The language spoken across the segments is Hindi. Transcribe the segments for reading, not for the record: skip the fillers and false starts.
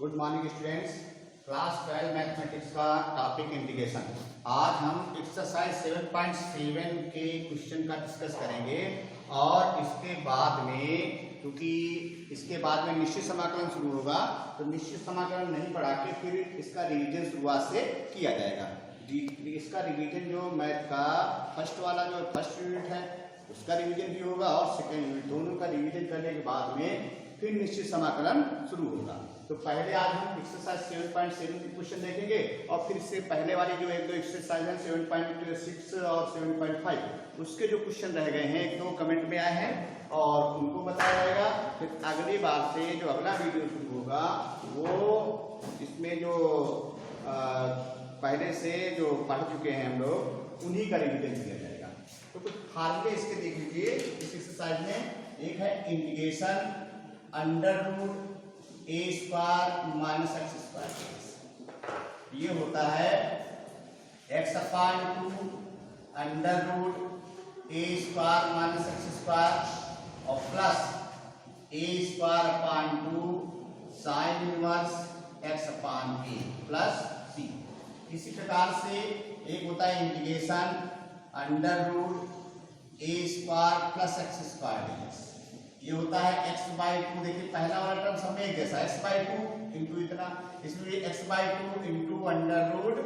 Good morning students. Class 12 mathematics का टॉपिक इंटीग्रेशन। आज हम एक्सरसाइज 7.7 के क्वेश्चन का डिस्कस करेंगे और इसके बाद में, क्योंकि इसके बाद में निश्चित समाकलन शुरू होगा तो निश्चित समाकलन नहीं पढ़ा के फिर इसका रिवीजन शुरुआत से किया जाएगा। इसका रिवीजन जो मैथ का फर्स्ट यूनिट है उसका रिवीजन भी होगा और सेकेंड यूनिट, दोनों का रिवीजन करने के बाद में फिर निश्चित समाकलन शुरू होगा। तो पहले आज हम एक्सरसाइज 7.7 के क्वेश्चन देखेंगे और फिर इससे पहले वाली जो एक दो एक्सरसाइज है 7.6 और 7.5 उसके जो क्वेश्चन रह गए हैं, एक दो कमेंट में आए हैं और उनको बताया जाएगा। फिर अगली बार से जो अगला वीडियो शुरू होगा वो इसमें जो पहले से जो पढ़ चुके हैं हम लोग उन्हीं का रिवीजन किया जाएगा। तो कुछ फार्मूले इसके देख लीजिए। इस एक्सरसाइज में एक है integration under root a square minus x square. ये होता है x upon 2 under root a square minus x square और plus a square upon 2 sine inverse x upon a plus c. इसी प्रकार से एक होता है integration under root a square plus x square d x. ये होता है x/2। देखिए पहला वाला टर्म सब में एक जैसा x/2 इंटू इतना, इसमें भी x/2 into under root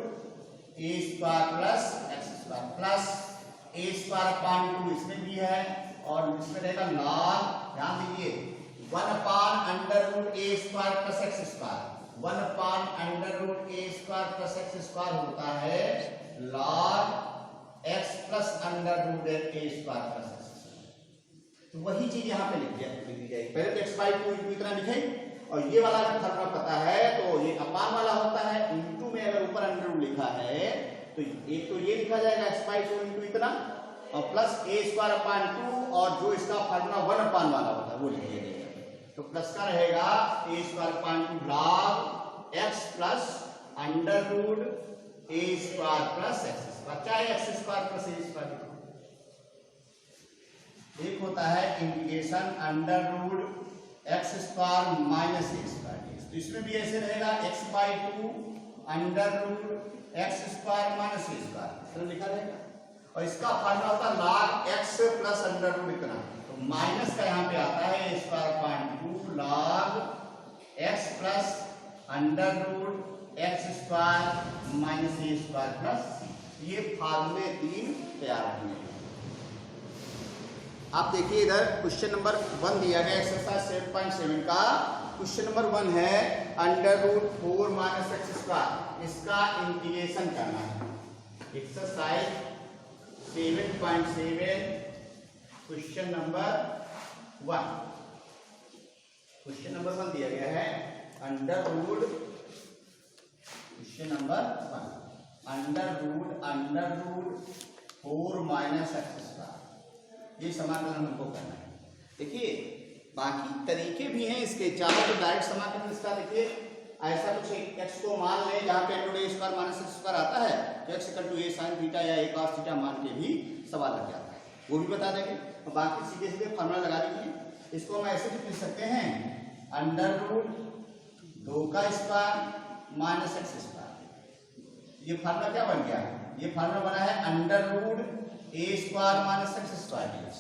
a square plus x square plus a square upon 2 इसमें भी है और इसमें रहेगा log, ध्यान दीजिए 1 upon under root a square plus x square. 1 upon under root a square plus x square होता है log x plus under root a square plus x. तो वही चीज यहाँ पे लिख दी जाएगी। पहले तो x/2 इंटू इतना लिखे और ये वाला अगर फॉर्मूला पता है तो ये अपान वाला होता है, इंटू में अगर ऊपर अंडर रूट लिखा है तो एक तो ये लिखा जाएगा x/2 इंटू इतना और प्लस ए स्क्वायर अपान 2 और जो इसका फॉर्मूला 1 अपान वाला होता है वो लिख दिया जाएगा। तो प्लस का रहेगा a square upon 2 log x plus under root a square plus x square, चाहे x square plus a square. एक होता है integration under root x square minus a square. तो इसमें भी ऐसे रहेगा x/2 under root x square minus a square तो लिखा रहेगा और इसका फार्मूला होता है log x plus under root इतना। तो माइनस का यहाँ पे आता है a square upon 2 log x plus under root x square minus a square plus. ये फार्मूले 3 तैयार होंगे। आप देखिए इधर क्वेश्चन नंबर 1 दिया गया एक्सरसाइज 7.7 का। क्वेश्चन नंबर 1 है under root 4 minus x square, इसका इंटीग्रेशन करना है। Exercise 7.7 question number 1। Question number 1 दिया गया है under root, question number 1 under root 4 minus x square. ये समाकलन हमको करना है। देखिए बाकी तरीके भी हैं इसके, चाहे तो डायरेक्ट समाकलन इसका देखिए ऐसा कुछ x को मान लें जहाँ पे under a square minus x square आता है तो x equal to a sine theta या ए कॉस थीटा मान के भी सवाल लग जाता है, वो भी बता देंगे। और बाकी सीधे सीधे फॉर्मूला लगा दीजिए। इसको हम ऐसे भी लिख सकते हैं अंडर रूट 2 का स्क्वायर माइनस एक्स स्क्वायर। ये फार्मूला क्या बन गया? ये फार्मूला बना है under root a square minus x square d x.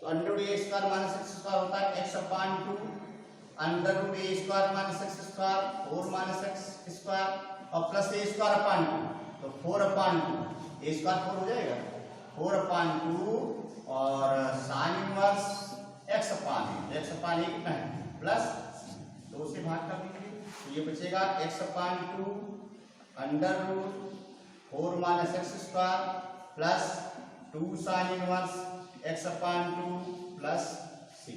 तो under root a square minus x square होता है x upon 2 under root a square minus x square 4 minus x square और प्लस ए स्क्वायर अपान 2 तो 4 अपान 2 ए स्क्वायर 4 हो जाएगा 4 अपान 2 और साइन इनवर्स x अपान ए कितना है प्लस, तो उसे भाग कर दीजिए तो ये बचेगा x upon 2 under root 4 minus x square plus 2 sine inverse x upon 2 plus c.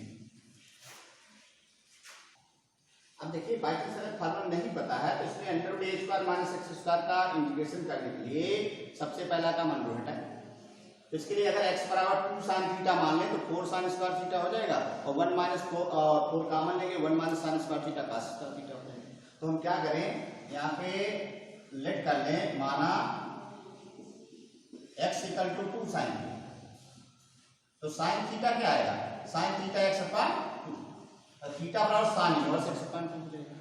अब देखिए बाकी सारे फॉर्मूला नहीं पता है तो इसलिए under root a square minus x square का इंटीग्रेशन करने के लिए सबसे पहला काम अंडर रूट है। तो इसके लिए अगर x बराबर 2 साइन थीटा मान लें तो 4 साइन स्क्वायर थीटा हो जाएगा और 1 माइनस 4 कॉमन लेंगे 1 minus sine square theta cos square theta हो जाएगा। तो हम क्या करें यहाँ पे लेट कर लें, माना x equal to 2 sine theta तो साइन थीटा क्या आएगा? साइन थीटा x अपान 2 और थीटा बराबर साइन इनवर्स x अपान 2 हो जाएगा।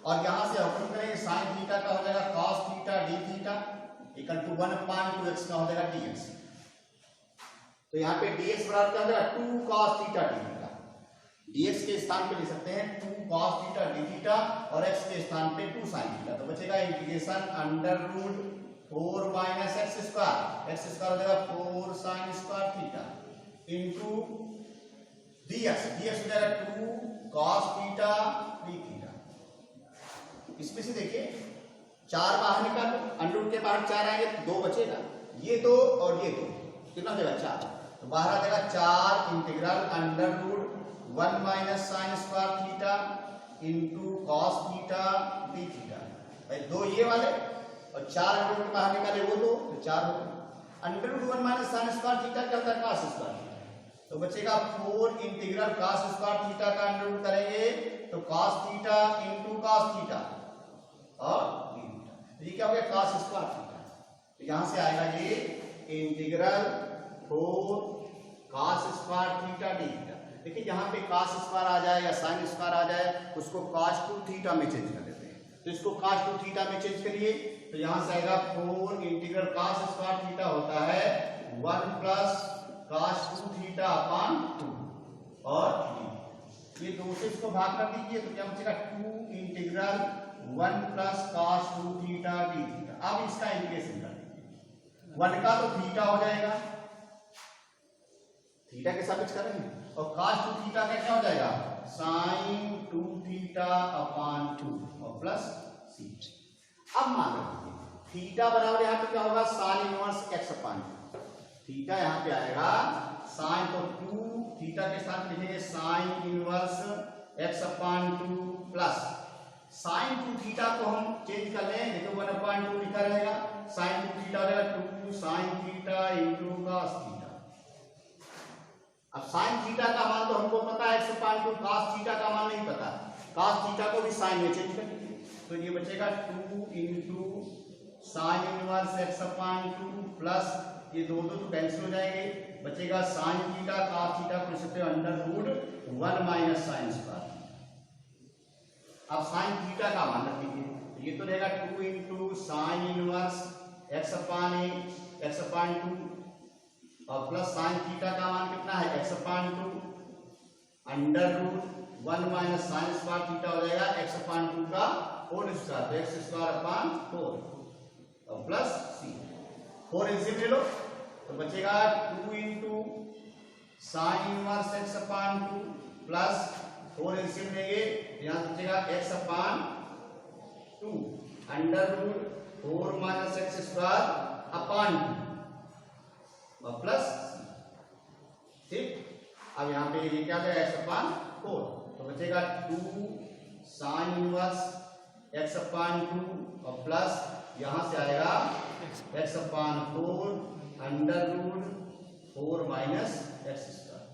और यहां से हम करेंगे साइन थीटा का हो जाएगा cos theta d theta equal to 1/2x का हो जाएगा dx। तो यहाँ पे dx बराबर क्या हो जाएगा 2 cos theta d theta. dx के स्थान पे ले सकते हैं 2 cos थीटा d थीटा और x के स्थान पे 2 sin थीटा। तो बचेगा integration under root 4 minus x square हो जाएगा 4 sin square theta into dx हो जाएगा 2 cos थीटा d थीटा। इसमें से देखिए 4 बाहर निकालो, अंडर रूट के बाहर 4 आएंगे तो 2 बचेगा, ये 2 और ये 2 कितना हो जाएगा 4। तो बाहर आ जाएगा 4 integral under root 1 minus sine square theta into cos theta d theta. भाई 2 ये वाले और 4 अंडर रूट बाहर निकाले वो 2 तो 4 हो गए। Under root 1 minus sine square theta क्या होता है कॉस स्क्वायर थीटा। तो बचेगा 4 इंटीग्रल कॉस स्क्वायर थीटा का अंडर रूट करेंगे तो cos theta into cos theta और ये क्या हो गया cos स्क्वायर थीटा। तो यहां से आएगा ये integral 4 cos square theta d theta. देखिए यहाँ पे cos स्क्वायर आ जाए या sin स्क्वायर आ जाए उसको cos 2 थीटा में चेंज कर देते हैं। तो इसको cos 2 थीटा में चेंज करिए तो यहां से आएगा 4 इंटीग्रल cos स्क्वायर थीटा होता है 1 प्लस cos 2 थीटा अपान 2 और ये 2 से इसको भाग कर दीजिए तो क्या बचेगा 2 integral 1 plus cos 2 theta d theta. अब इसका इंटीग्रेशन कर दीजिए 1 का तो थीटा हो जाएगा, थीटा के सापेक्ष करेंगे और cos 2 थीटा का क्या हो जाएगा sin 2 थीटा अपान 2 और प्लस c। अब मान लीजिए थीटा बराबर यहां पे क्या होगा sin inverse x upon 2। Theta यहां पे आएगा sin तो 2 थीटा के साथ लिखेंगे sin inverse x upon 2 plus sign 2 theta को हम चेंज कर लें देखो 1/2 लिखा रहेगा साइन 2 थीटा हो जाएगा 2 sine theta into cos theta. अब साइन थीटा का मान तो हमको पता है x/2, cos थीटा का मान नहीं पता, cos थीटा को भी साइन में चेंज कर दीजिए तो ये बचेगा 2 into sine inverse x/2 plus ये 2 तो कैंसिल हो जाएंगे बचेगा साइन थीटा cos थीटा को लिख सकते हो under root 1 minus sine square. अब साइन थीटा का मान रख लीजिए ये तो रहेगा 2 इंटू साइन इनवर्स x/2 और प्लस साइन थीटा का मान कितना है x/2 under root 1 minus sine square theta हो जाएगा x/2 का होल स्क्वायर तो x स्क्वायर अपान 4 और प्लस c 4 एलसीएम ले लो तो बचेगा 2 into sine inverse x/2 plus 4 LCM लेंगे यहां बचेगा x/2 under root 4 minus x square upon 2 और प्लस ठीक। अब यहाँ पे ये क्या जाएगा x/4 तो बचेगा 2 साइन इनवर्स x/2 और प्लस यहां से आएगा x/4 under root 4 minus x square.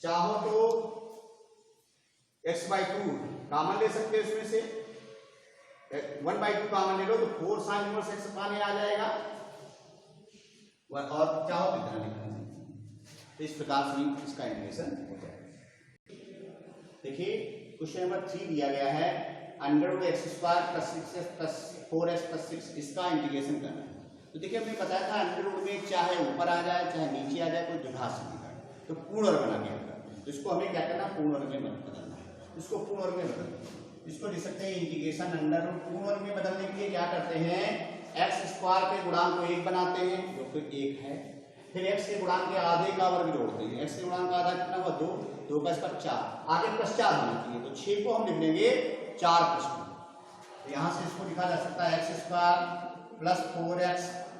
चाहो तो x/2 कॉमन ले सकते हो इसमें से 1/2 कॉमन ले लो तो 4 साइन इनवर्स x अपान आ जाएगा और चाहो तो इतना लिखना तो इस प्रकार से इसका इंटीग्रेशन हो जाएगा। देखिए क्वेश्चन नंबर 3 दिया गया है under root x² plus 6x plus 4x plus 6 इसका इंटीग्रेशन करना है। तो देखिए हमने बताया था अंडर रूट में चाहे ऊपर आ जाए चाहे नीचे आ जाए कोई द्विघात समीकरण तो पूर्ण वर्ग बना के तो इसको हमें क्या करना पूर्ण वर्ग में बदलना है। इसको पूर्ण वर्ग में बदलना इसको लिख सकते हैं इंटीग्रेशन अंडर रूट पूर्ण वर्ग में बदलने के लिए क्या करते हैं x² के गुणांक को 1 बनाते हैं जो कि 1 है फिर x के गुणांक के आधे का वर्ग जोड़ते हैं x के गुणांक का आधा कितना हुआ 2 2 का स्क्वायर 4 आगे प्लस 4 होना चाहिए तो 6 को हम लिख लेंगे 4 प्लस 2 तो यहाँ से इसको लिखा जा सकता है x² प्लस 4x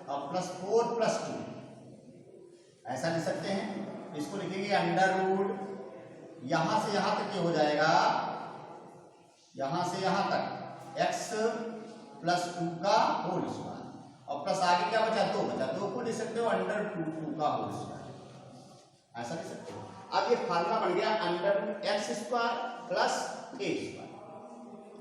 और प्लस 4 प्लस 2 ऐसा लिख सकते हैं। इसको लिखेंगे अंडर रूट यहां से यहां तक ये हो जाएगा यहां से यहां तक x प्लस 2 का होल स्क्वायर और प्लस आगे क्या बचा 2 बचा 2 को लिख सकते हो अंडर रूट 2 का होल स्क्वायर ऐसा लिख सकते हो। अब ये फार्मूला बन गया under root x² plus a²।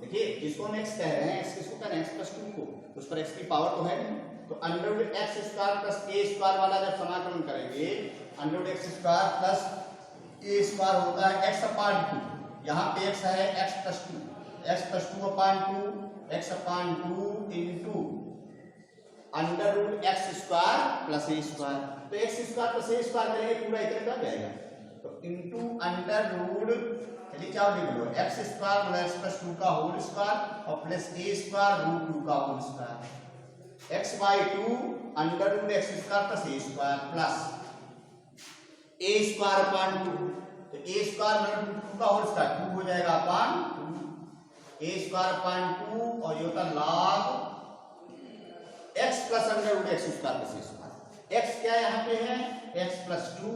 देखिए जिसको हम x कह रहे हैं x किसको कह रहे हैं x प्लस 2 को उस पर x की पावर तो है नहीं तो under root x² plus a² वाला जब समाकलन करेंगे under root x² plus a² होता है x/2 यहाँ पे x है x plus 2, x plus 2 upon 2, x upon 2 into under root x square plus a square. तो x square plus a square करेंगे पूरा इतने का जाएगा, तो इंटू अंडर रूट, चलिए क्या लिख लो, x square plus x plus 2 का होल स्क्वायर और प्लस ए स्क्वायर रूट 2 का whole square, x by 2 under root x square plus a square plus a square upon 2, तो ए स्क्वायर रूट 2 का होल स्क्वायर 2 हो जाएगा अपान 2, ए स्क्वायर अपान 2 और ये होता log x plus under root x square plus a square. x क्या यहाँ पे है, x प्लस 2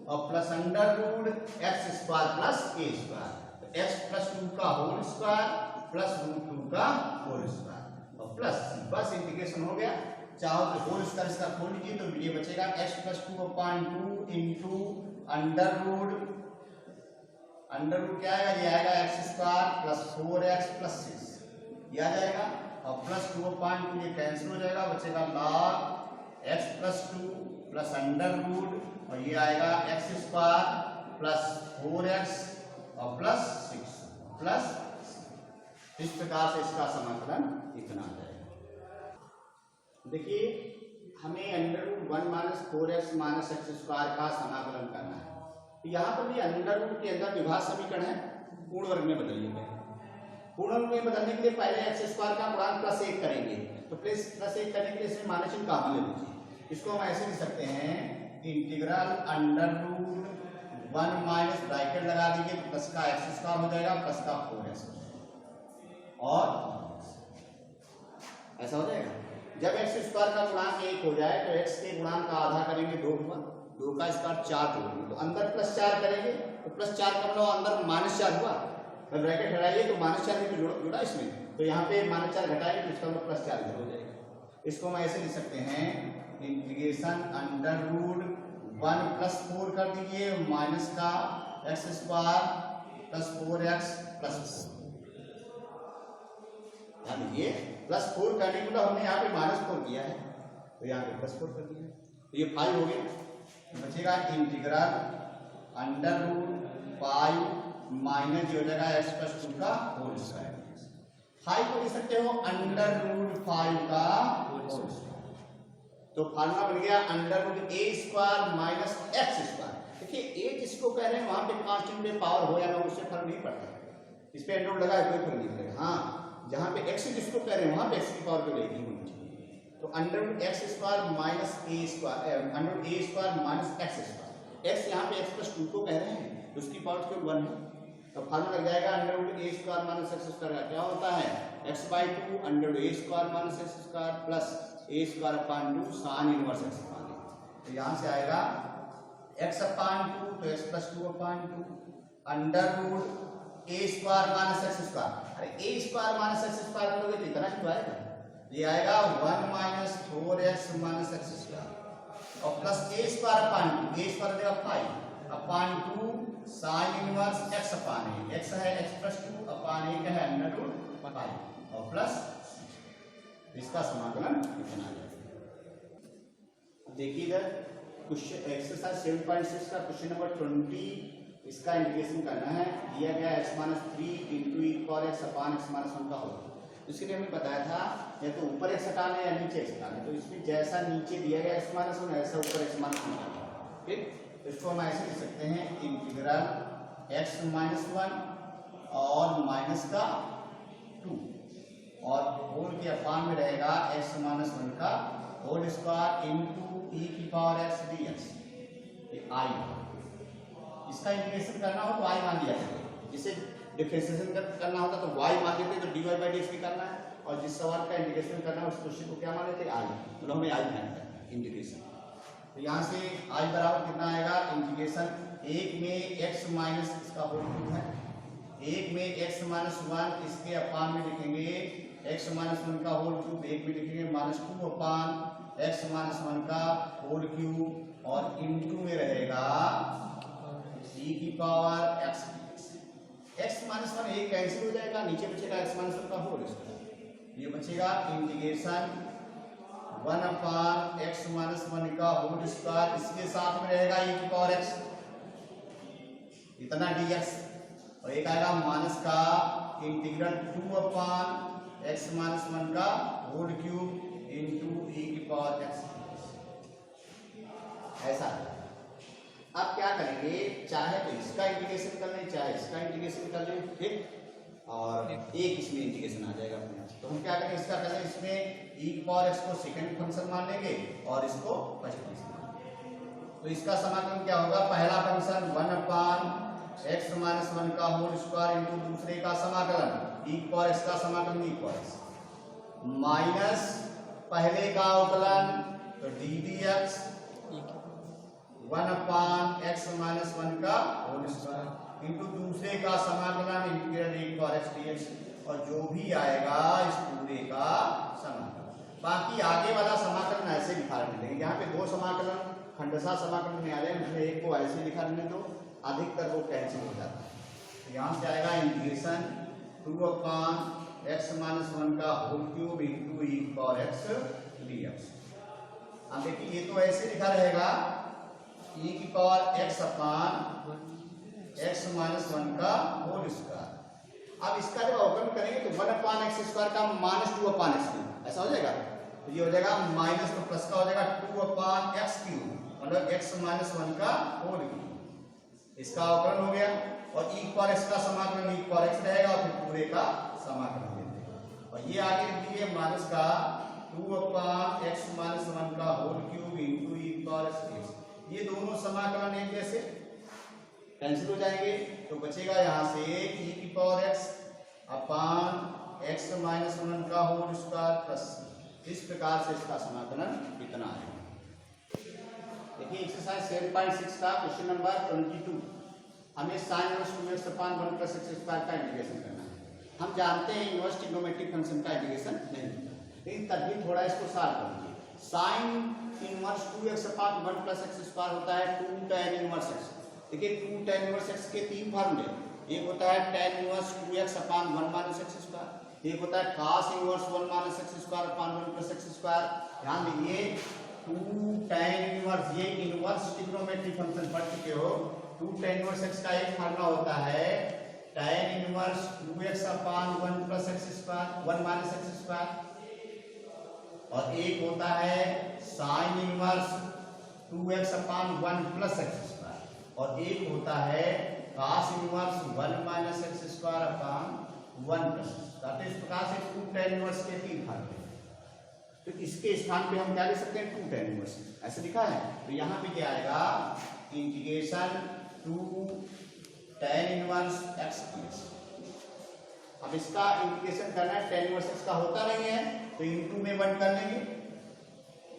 और plus under root x square plus a square, तो x प्लस 2 का होल स्क्वायर प्लस रूट 2 का होल स्क्वायर और प्लस, बस इंटीग्रेशन हो गया। चाहो तो होल स्क्वायर इसका खोल लीजिए तो ये बचेगा x plus 2 upon 2 into under root क्या आएगा, ये आएगा x square plus 4x plus 6 ये आ जाएगा और प्लस 2 अपान 2 ये कैंसिल हो जाएगा, बचेगा log x plus 2 plus under root और ये आएगा एक्स स्क्वायर प्लस 4x और प्लस 6 प्लस, इस प्रकार से इसका समाकलन इतना आ जाएगा। देखिए हमें under root 1 minus 4x minus x square का समाकलन करना है, तो यहाँ पर भी अंडर रूट के अंदर विभाज्य समीकरण है, पूर्ण वर्ग में बदलिए। पूर्ण वर्ग में बदलने के लिए पहले एक्स स्क्वायर का गुणांक प्लस 1 करेंगे, तो प्लस 1 करने के लिए इसमें माइनस चिन्ह कहाँ ले लीजिए, इसको हम ऐसे लिख सकते हैं integral under root 1 minus bracket लगा दीजिए तो प्लस का एक्स स्क्वायर हो जाएगा प्लस का 4x और ऐसा हो जाएगा। जब एक्स स्क्वायर का गुणांक 1 हो जाए तो एक्स के गुणांक का आधा करेंगे 2 हुआ, 2 का स्क्वायर 4 जोड़ेंगे तो अंदर प्लस 4 करेंगे तो प्लस 4 का मतलब अंदर माइनस 4 हुआ, ब्रैकेट हटाइए तो माइनस 4 भी जुड़ा इसमें, तो यहाँ पे माइनस 4 घटाएंगे तो इसका मतलब प्लस 4 इधर हो जाएगा। इसको हम ऐसे लिख सकते हैं इंटीग्रेशन अंडर रूट 1 प्लस 4 कर दीजिए माइनस का x square plus 4x plus 4, ध्यान दीजिए प्लस 4 करने के मतलब हमने यहाँ पे माइनस 4 किया है तो यहाँ पे प्लस 4 कर दिया, तो ये 5 हो गया, बचेगा इंटीग्रल अंडर रूट 5 माइनस जो हो जाएगा एक्स प्लस 2 का होल स्क्वायर, 5 को लिख सकते हो अंडर रूट 5 का होल स्क्वायर, तो फार्मूला बन गया under root a square minus x square. देखिए ए जिसको कह रहे हैं वहां पे कांस्टेंट में पावर हो या ना उससे फर्क नहीं पड़ता, इस पे अंडर लगा है कोई फर्क नहीं पड़ेगा। हाँ जहाँ पे एक्स जिसको कह रहे हैं वहां पे एक्स की पावर को लेके होनी चाहिए, तो under root x square minus a square under root a square minus x square, x यहाँ पे एक्स प्लस 2 को कह रहे हैं तो उसकी पावर क्यों 1 है, तो फार्मूला लग जाएगा under root a square minus x square का क्या होता है x by 2 under root a square minus x square plus a square upon 2 sine inverse x upon a, तो यहाँ से आएगा एक्स अपान 2 तो x plus 2 upon 2 under root a square minus x square, अरे a square minus x square करोगे तो इतना क्यों आएगा, ये आएगा 1 minus 4x minus x square और plus a square upon 2, A square देगा 5 अपान 2 साइन इनवर्स एक्स अपान ए, एक्स है एक्स प्लस 2 अपान ए का है अंडर रूट 5 और प्लस इसका समाकलन कितना आ जाएगा। देखिए इधर क्वेश्चन एक्सरसाइज 7.6 का क्वेश्चन नंबर 20, इसका इंटीग्रेशन करना है, दिया गया x माइनस 3 इंटू ई पावर एक्स अपान एक्स माइनस 1 का होल। इसके लिए हमें बताया था या तो ऊपर x हटाना है या नीचे x हटाना है, तो इसमें जैसा नीचे दिया गया x माइनस 1 ऐसा ऊपर x माइनस 1 हटाना है, ठीक। इसको हम ऐसे लिख सकते हैं इंटीग्रल x माइनस 1 और माइनस का 2 और होल के अपान में रहेगा x माइनस 1 का होल स्क्वायर इंटू ई की पावर एक्स डी एक्स, आई। इसका इंटीग्रेशन करना हो तो आई मान लिया जाए, जिसे डिफरेंशिएशन करना होता तो y मान लेते तो dy बाई dx भी करना है, और जिस सवाल का इंटीग्रेशन करना है उस क्वेश्चन को क्या मान लेते आई, मतलब हमें आई फाइंड करना है इंटीग्रेशन। तो यहाँ से आई बराबर कितना आएगा इंटीग्रेशन, एक में x माइनस इसका होल क्यूब है, एक में x माइनस 1 इसके अपान में लिखेंगे x माइनस 1 का होल क्यूब, एक में लिखेंगे माइनस 2 अपान x माइनस 1 का होल क्यूब और इंटू में रहेगा e की पावर x, x माइनस 1 एक कैंसिल हो जाएगा, नीचे बचेगा x माइनस 1 का होल स्क्वायर, ये बचेगा इंटीग्रेशन 1 अपान x माइनस 1 का होल स्क्वायर, इसके साथ में रहेगा e की पावर x इतना dx और एक आएगा माइनस का इंटीग्रल 2/(x-1) का होल क्यूब इंटू e⁻x। ऐसा अब क्या करेंगे, चाहे तो इसका इंटीग्रेशन कर लें चाहे इसका इंटीग्रेशन कर लें, ठीक, और एक इसमें इंटीग्रेशन आ जाएगा अपने आप। तो हम क्या करेंगे, इसका पहले इसमें e⁻x को सेकंड फंक्शन मान लेंगे और इसको फर्स्ट फंक्शन। तो इसका समाकलन क्या होगा, पहला फंक्शन 1/(x-1) का होल स्क्वायर इंटू दूसरे का समाकलन e⁻x का समाकलन e⁻x माइनस पहले का अवकलन तो ddx 1/(x-1) का होल स्क्वायर इंटू दूसरे का समाकलन इंटीग्रल e⁻x dx और जो भी आएगा इस पूरे का समाकलन। बाकी आगे वाला समाकलन ऐसे लिखा रहने देंगे, यहाँ पे दो समाकलन खंडशः समाकलन में आ जाए, उसमें एक को ऐसे लिखा रहने दो, अधिकतर वो कैंसिल हो जाता है। तो यहाँ से आएगा इंटीग्रेशन 2/(x-1) का whole cube into e⁻x dx। अब देखिए ये तो ऐसे लिखा रहेगा e⁻x/(x-1) का होल स्क्वायर। अब इसका जब अवकलन करेंगे तो 1/(x² का -2/(x³), ऐसा हो जाएगा। तो ये हो जाएगा माइनस तो प्लस का हो जाएगा 2/(x³), मतलब x-1 का होल क्यूब। इसका अवकलन हो गया और e⁻x का समाकलन e⁻x रहेगा और फिर पूरे का समाकलन लेते हैं। और ये आगे लिख दीजिए माइनस का 2/(x-1) का whole cube into e⁻x dx। ये दोनों समाकलन एक जैसे कैंसिल हो जाएंगे, तो बचेगा यहाँ से e⁻x/(x-1) का होल स्क्वायर प्लस। इस प्रकार से इसका समाकलन कितना है। देखिए एक्सरसाइज 7.6 का क्वेश्चन नंबर 22, हमें sin 1/(1 + x² का इंटीग्रेशन करना है। हम जानते हैं इनवर्स ट्रिग्नोमेट्रिक फंक्शन का इंटीग्रेशन नहीं होता, लेकिन तब भी थोड़ा इसको सॉल्व कर लीजिए। sin 2x/(1 + x² होता है 2 tan 1x। देखिए 2 tan 1x के तीन फार्मूले, एक होता है tan 2x/(1 - x²), एक होता है cos 1 (1 - x²/(1 + x²). ध्यान दीजिए 2 tan 1, ये इनवर्स ट्रिग्नोमेट्रिक फंक्शन पढ़ चुके हो। 2 tan 1x का एक फार्मूला होता है tan 1 2x/(1 + x²/(1 - x²), और एक होता है sin 1 2x/(1 + x²), और एक होता है cos 1 (1 - x²/(1 + x²). तो इस प्रकार से 2 tan 1 के तीन फार्मूले। तो इसके स्थान पे हम क्या लिख सकते हैं, 2 tan 1 ऐसे लिखा है। तो यहाँ पे क्या आएगा, इंटीग्रेशन 2 tan 1 x dx। अब इसका इंटीग्रेशन करना है, tan 1 x का होता नहीं है तो इनटू में 1 कर लेंगे।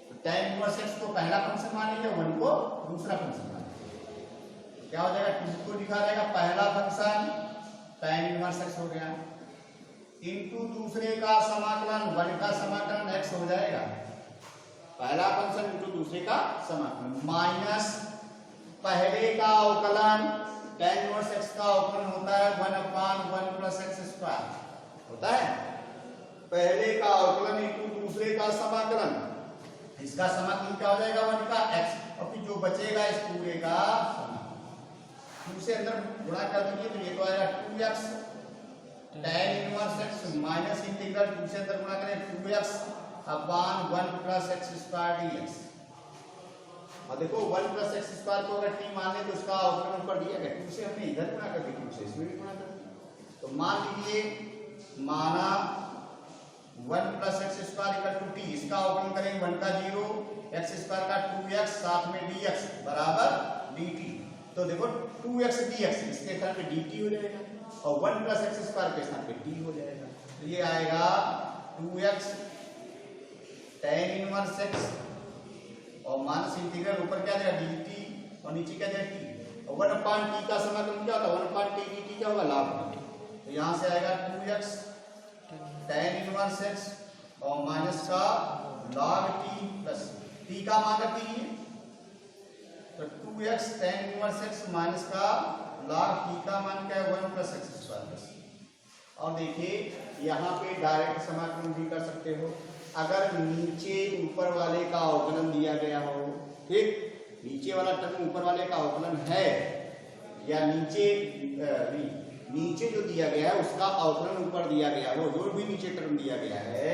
तो tan 1 x को पहला फंक्शन मानेंगे, 1 को दूसरा फंक्शन मानेंगे। तो क्या हो जाएगा, 2 को लिखा रहेगा पहला फंक्शन tan 1 x हो गया, इंटू दूसरे का समाकलन 1 का समाकलन x हो जाएगा, पहला फंक्शन इंटू दूसरे का समाकलन, माइनस पहले का अवकलन tan 1 x का अवकलन होता है 1/(1 + x² होता है, पहले का अवकलन इंटू दूसरे का समाकलन, इसका समाकलन क्या हो जाएगा 1 का x, और फिर जो बचेगा इस पूरे का समाकलन 2 से अंदर गुणा कर दीजिए तो ये तो आएगा 2x tan 1 x minus integral 2 से अंदर गुणा करें 2x/(1 + x² dx। और देखो 1 + x² को अगर t मान ले तो उसका अवकलन ऊपर दिया गया, 2 से हमने इधर गुणा कर दिया, 2 से इसमें भी गुणा कर दिया। तो मान लीजिए माना 1 + x² = t, इसका अवकलन करेंगे 1 का 0, x² का 2x, साथ में dx बराबर dt। तो देखो 2x dx इसके स्थान पे dt हो जाएगा और 1 + x² के स्थान पे t हो जाएगा। तो ये आएगा 2x tan 1 x और माइनस इंटीग्रल ऊपर क्या देगा dt और नीचे क्या देगा t, और 1/t का समाकलन क्या होता है 1/t dt क्या होगा लाभ। तो यहाँ से आएगा 2x tan 1 x और माइनस का log t प्लस t का मान रख दीजिए, तो 2x tan 1 x माइनस का log t का मान क्या है 1 + x²। और देखिए यहाँ पे डायरेक्ट समाकलन भी कर सकते हो, अगर नीचे ऊपर वाले का अवकलन दिया गया हो, ठीक, नीचे वाला टर्म ऊपर वाले का अवकलन है, या नीचे नीचे जो दिया गया है उसका अवकलन ऊपर दिया गया हो, जो भी नीचे टर्म दिया गया है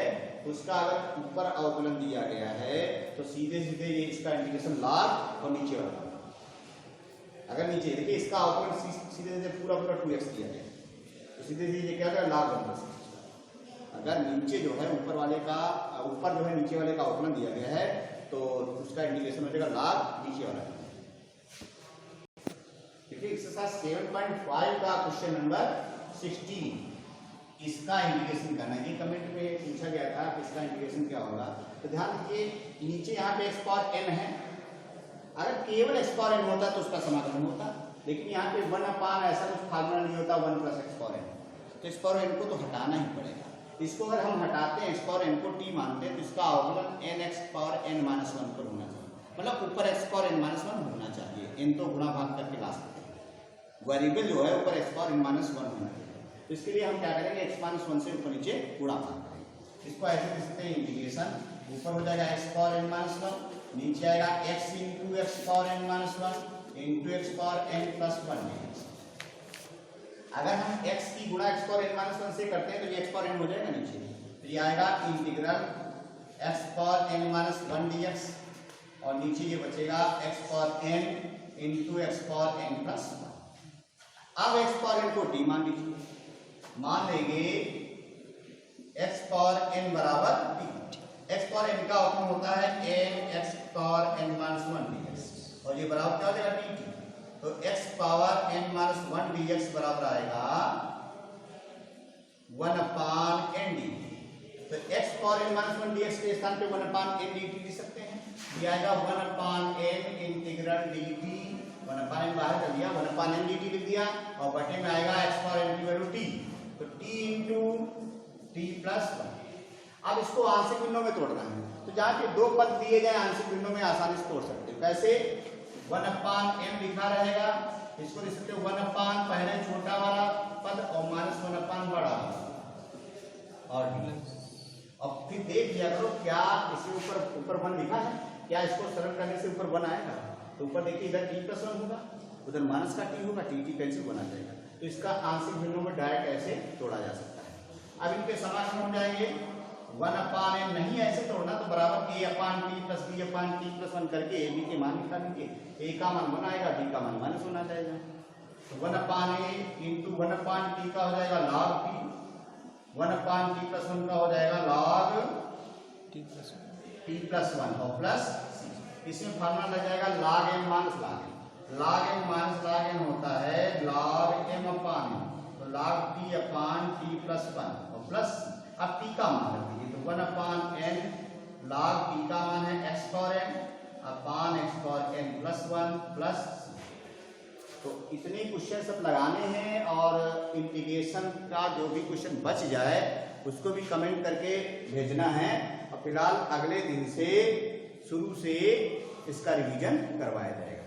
उसका अगर ऊपर अवकलन दिया गया है तो सीधे सीधे ये इसका इंटीग्रेशन log और नीचे वाला, अगर नीचे देखिए इसका अवकलन सीधे सीधे पूरा 2x दिया गया तो सीधे सीधे ये क्या होगा log 1+x। अगर नीचे जो है ऊपर वाले का ऊपर जो है नीचे वाले का अवकलन दिया गया है तो उसका इंटीग्रेशन हो जाएगा log नीचे वाला। देखिए एक्सरसाइज 7.5 का क्वेश्चन नंबर 16, इसका इंटीग्रेशन करना है। ये कमेंट में पूछा गया था कि इसका इंटीग्रेशन क्या होगा, तो ध्यान दीजिए नीचे यहाँ पे x पावर n है, अगर केवल x पावर n होता तो उसका समाकलन होता, लेकिन यहाँ पे 1/n ऐसा कुछ फार्मूला नहीं होता 1 + x पावर n, तो x पावर n को तो हटाना ही पड़ेगा। इसको अगर हम हटाते हैं x पावर n को t मानते हैं तो इसका अवकलन nx पावर n - 1 पर होना चाहिए, मतलब ऊपर x पावर n - 1 होना चाहिए, n तो गुणा भाग करके ला सकते हैं, वेरिएबल जो है ऊपर x पावर n - 1 होना चाहिए। तो इसके लिए हम क्या करेंगे x - 1 से ऊपर नीचे गुणा भाग करेंगे। इसको ऐसे लिख सकते हैं इंटीग्रेशन ऊपर हो जाएगा x पावर n - 1, नीचे आएगा x × x power n - 1 × x power n + 1। अगर हम x की गुणा x पावर n - 1 से करते हैं तो ये x पावर n हो जाएगा नीचे, तो ये आएगा integral x power n - 1 dx और नीचे ये बचेगा x power n × x power n + 1। अब x पावर n को t मान लीजिए, मान लेंगे x पावर n बराबर t, x पावर n का अवकलन होता है n x power n - 1 dx और ये बराबर क्या हो जाएगा dt, तो x पावर n - 1 dx बराबर आएगा 1/n dt, तो x पावर n - 1 dx के स्थान पे 1/n dt लिख सकते हैं, ये आएगा 1/n इंटीग्रल dt, 1/n बाहर कर दिया 1/n dt लिख दिया और बटे में आएगा x पावर n की वैल्यू t, तो t × t + 1। अब इसको आंशिक भिन्नों में तोड़ना है, तो जहाँ पे दो पद दिए जाए आंशिक भिन्नों में आसानी से तोड़ सकते हो। कैसे, 1/m लिखा रहेगा, इसको लिख सकते हो 1/, पहले छोटा वाला पद और -1/, बड़ा और अब फिर देख लिया करो क्या इसके ऊपर 1 लिखा है, क्या इसको सरल करने से ऊपर 1 आएगा, तो ऊपर देखिए इधर t + 1 होगा, उधर माइनस का t होगा, t कैंसिल बना जाएगा, तो इसका आंशिक भिन्नों में डायरेक्ट ऐसे तोड़ा जा सकता है। अब इनके समाकलन हो जाएंगे 1/n, नहीं ऐसे तोड़ना तो बराबर a/t + b/t + 1 करके a b के मान निकाल लीजिए, a का मान 1 आएगा, b का मान -1 आ जाएगा, तो 1/a × 1/t का हो जाएगा log t, 1/t + 1 का हो जाएगा log t + 1 और प्लस इसमें फार्मूला लग जाएगा log m - log n, log m - log n होता है log m/n, तो log t/t + 1 और प्लस अब t का मान रख दीजिए, तो 1/n log t का मान है x पावर n अपान x पावर n + 1 प्लस, तो इतने क्वेश्चन सब लगाने हैं और इंटीग्रेशन का जो भी क्वेश्चन बच जाए उसको भी कमेंट करके भेजना है, और फिलहाल अगले दिन से शुरू से इसका रिवीजन करवाया जाएगा।